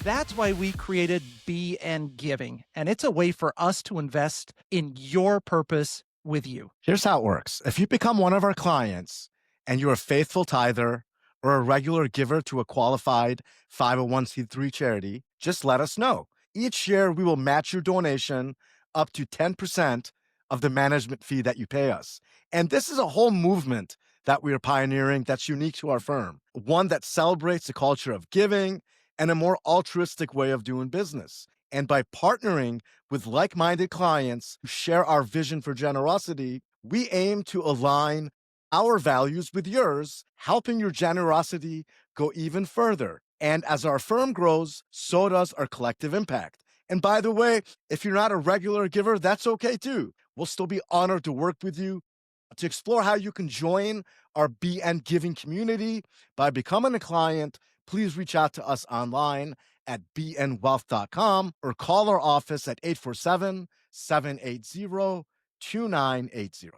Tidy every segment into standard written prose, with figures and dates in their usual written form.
That's why we created BN Giving, and it's a way for us to invest in your purpose with you. Here's how it works. If you become one of our clients and you're a faithful tither or a regular giver to a qualified 501c3 charity, just let us know. Each year, we will match your donation up to 10% of the management fee that you pay us. And this is a whole movement that we are pioneering that's unique to our firm, one that celebrates the culture of giving and a more altruistic way of doing business. And by partnering with like-minded clients who share our vision for generosity, we aim to align our values with yours, helping your generosity go even further. And as our firm grows, so does our collective impact. And by the way, if you're not a regular giver, that's okay too. We'll still be honored to work with you. To explore how you can join our BN Giving community by becoming a client, please reach out to us online at bnwealth.com or call our office at 847-780-2980.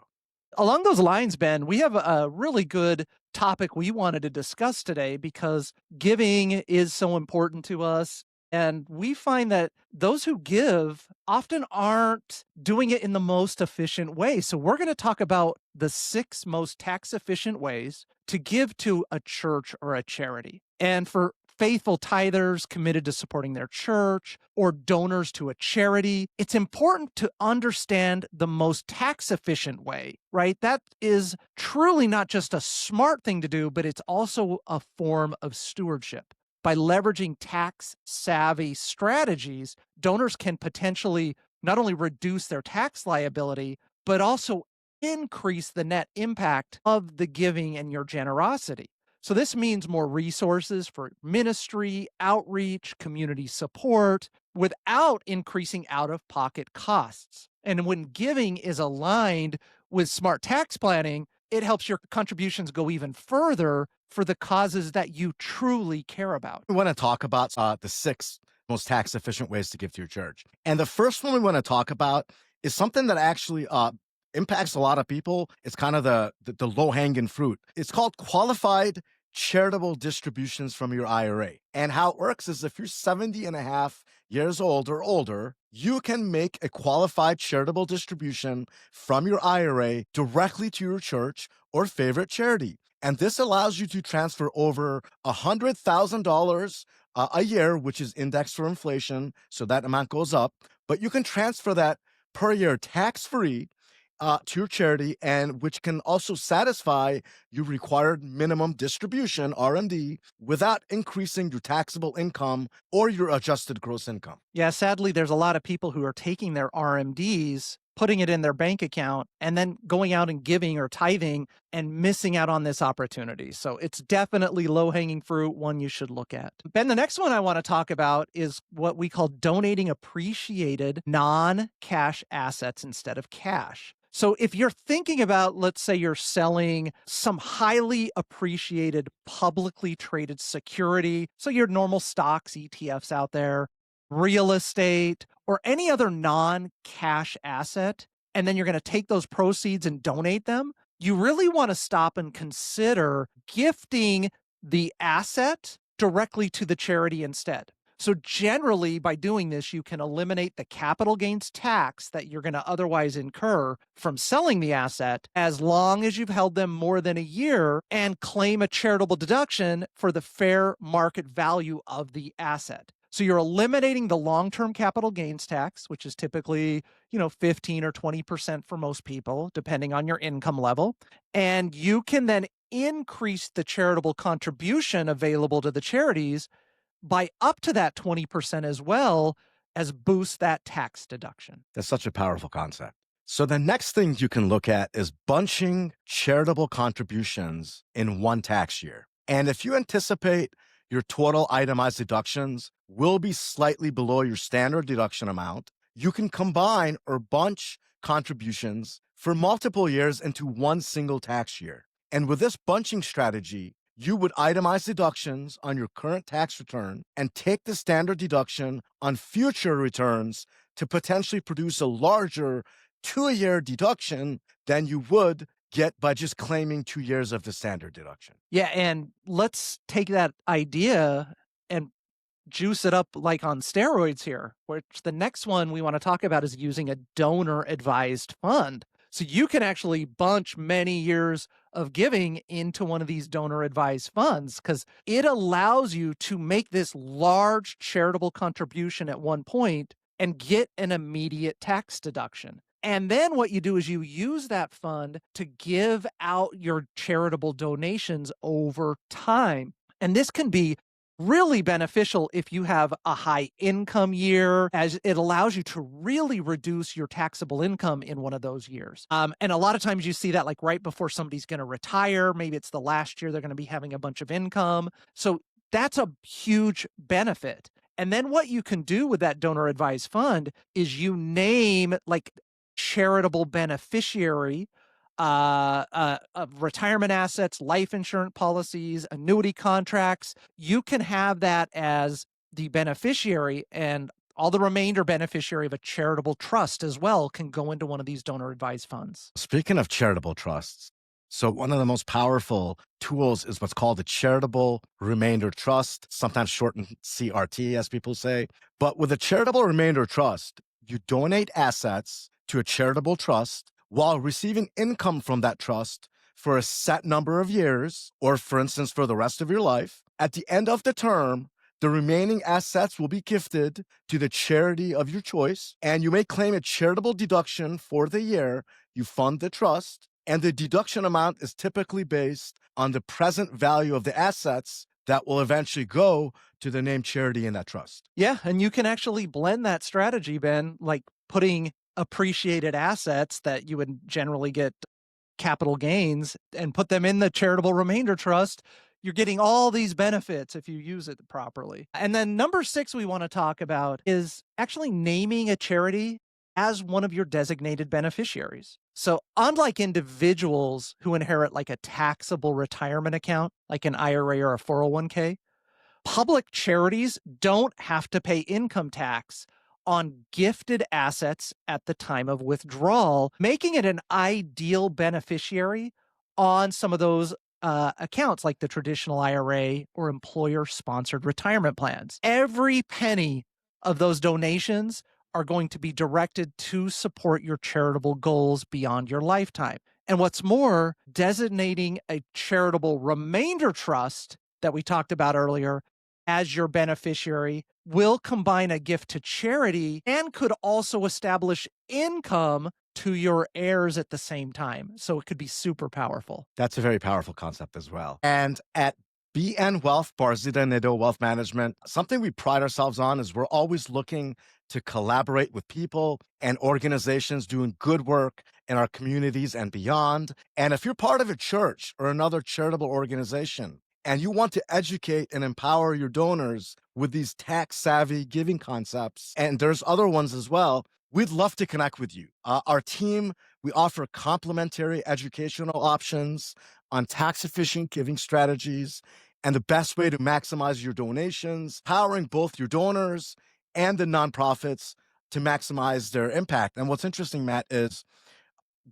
Along those lines, Ben, we have a really good topic we wanted to discuss today because giving is so important to us. And we find that those who give often aren't doing it in the most efficient way. So, we're going to talk about the 6 most tax efficient ways to give to a church or a charity. And for faithful tithers committed to supporting their church or donors to a charity, it's important to understand the most tax efficient way, right? That is truly not just a smart thing to do, but it's also a form of stewardship. By leveraging tax savvy strategies, donors can potentially not only reduce their tax liability, but also increase the net impact of the giving and your generosity. So this means more resources for ministry, outreach, community support without increasing out-of-pocket costs. And when giving is aligned with smart tax planning, it helps your contributions go even further for the causes that you truly care about. We want to talk about the 6 most tax efficient ways to give to your church. And the first one we want to talk about is something that actually impacts a lot of people. It's kind of the low hanging fruit. It's called qualified charitable distributions from your IRA. And how it works is if you're 70 and a half years old or older, you can make a qualified charitable distribution from your IRA directly to your church or favorite charity. And this allows you to transfer over $100,000 a year, which is indexed for inflation. So that amount goes up, but you can transfer that per year tax-free to your charity, and which can also satisfy your required minimum distribution, RMD, without increasing your taxable income or your adjusted gross income. Yeah, sadly, there's a lot of people who are taking their RMDs, putting it in their bank account, and then going out and giving or tithing and missing out on this opportunity. So it's definitely low-hanging fruit, one you should look at. Ben, the next one I want to talk about is what we call donating appreciated non-cash assets instead of cash. So if you're thinking about, let's say you're selling some highly appreciated publicly traded security, so your normal stocks, ETFs out there, real estate, or any other non-cash asset, and then you're going to take those proceeds and donate them, you really want to stop and consider gifting the asset directly to the charity instead. So generally, by doing this, you can eliminate the capital gains tax that you're going to otherwise incur from selling the asset as long as you've held them more than a year and claim a charitable deduction for the fair market value of the asset. So you're eliminating the long-term capital gains tax, which is typically, 15 or 20% for most people, depending on your income level. And you can then increase the charitable contribution available to the charities by up to that 20% as well as boost that tax deduction. That's such a powerful concept. So the next thing you can look at is bunching charitable contributions in one tax year. And if you anticipate your total itemized deductions will be slightly below your standard deduction amount, you can combine or bunch contributions for multiple years into one single tax year. And with this bunching strategy, you would itemize deductions on your current tax return and take the standard deduction on future returns to potentially produce a larger 2-year deduction than you would get by just claiming 2 years of the standard deduction. Yeah, and let's take that idea and juice it up like on steroids here, which the next one we want to talk about is using a donor advised fund. So you can actually bunch many years of giving into one of these donor advised funds because it allows you to make this large charitable contribution at one point and get an immediate tax deduction. And then what you do is you use that fund to give out your charitable donations over time. And this can be really beneficial if you have a high income year, as it allows you to really reduce your taxable income in one of those years. And a lot of times you see that like right before somebody's going to retire. Maybe it's the last year they're going to be having a bunch of income. So that's a huge benefit. And then what you can do with that donor advised fund is you name like charitable beneficiary of retirement assets, life insurance policies, annuity contracts. You can have that as the beneficiary, and all the remainder beneficiary of a charitable trust as well can go into one of these donor advised funds. Speaking of charitable trusts, so one of the most powerful tools is what's called the Charitable Remainder Trust, sometimes shortened CRT, as people say. But with a Charitable Remainder Trust, you donate assets to a charitable trust while receiving income from that trust for a set number of years, or for instance, for the rest of your life. At the end of the term, the remaining assets will be gifted to the charity of your choice, and you may claim a charitable deduction for the year you fund the trust. And the deduction amount is typically based on the present value of the assets that will eventually go to the named charity in that trust. Yeah, and you can actually blend that strategy, Ben, like putting appreciated assets that you would generally get capital gains and put them in the charitable remainder trust. You're getting all these benefits if you use it properly. And then number 6 we want to talk about is actually naming a charity as one of your designated beneficiaries. So unlike individuals who inherit like a taxable retirement account, like an IRA or a 401k, public charities don't have to pay income tax on gifted assets at the time of withdrawal, making it an ideal beneficiary on some of those accounts like the traditional IRA or employer sponsored retirement plans. Every penny of those donations are going to be directed to support your charitable goals beyond your lifetime. And what's more, designating a charitable remainder trust that we talked about earlier as your beneficiary will combine a gift to charity and could also establish income to your heirs at the same time. So it could be super powerful. That's a very powerful concept as well. And at BN Wealth, Barzideh Nadeau Wealth Management, something we pride ourselves on is we're always looking to collaborate with people and organizations doing good work in our communities and beyond. And if you're part of a church or another charitable organization, and you want to educate and empower your donors with these tax-savvy giving concepts, and there's other ones as well, we'd love to connect with you. Our team, we offer complimentary educational options on tax-efficient giving strategies and the best way to maximize your donations, powering both your donors and the nonprofits to maximize their impact. And what's interesting, Matt, is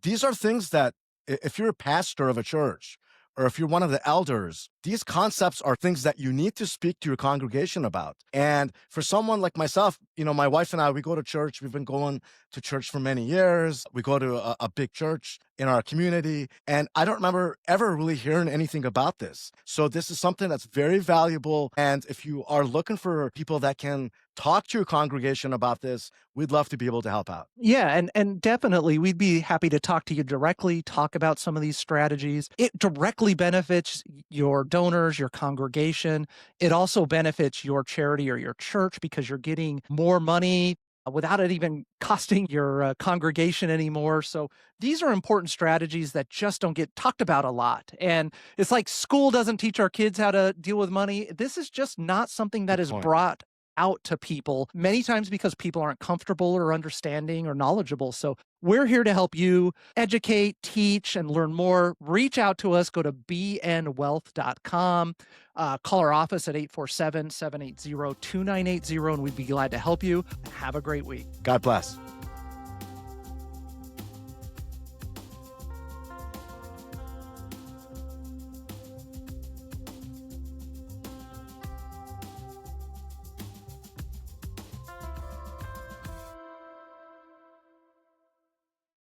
these are things that if you're a pastor of a church, or if you're one of the elders, these concepts are things that you need to speak to your congregation about. And for someone like myself, my wife and I, we go to church. We've been going to church for many years. We go to a big church in our community. And I don't remember ever really hearing anything about this. So this is something that's very valuable. And if you are looking for people that can talk to your congregation about this, we'd love to be able to help out. Yeah, and definitely we'd be happy to talk to you directly, talk about some of these strategies. It directly benefits your donors, your congregation. It also benefits your charity or your church because you're getting more money without it even costing your congregation anymore. So these are important strategies that just don't get talked about a lot. And it's like school doesn't teach our kids how to deal with money. This is just not something that is brought out to people many times because people aren't comfortable or understanding or knowledgeable. So we're here to help you educate, teach, and learn more. Reach out to us. Go to bnwealth.com. Call our office at 847-780-2980, and we'd be glad to help you. Have a great week. God bless.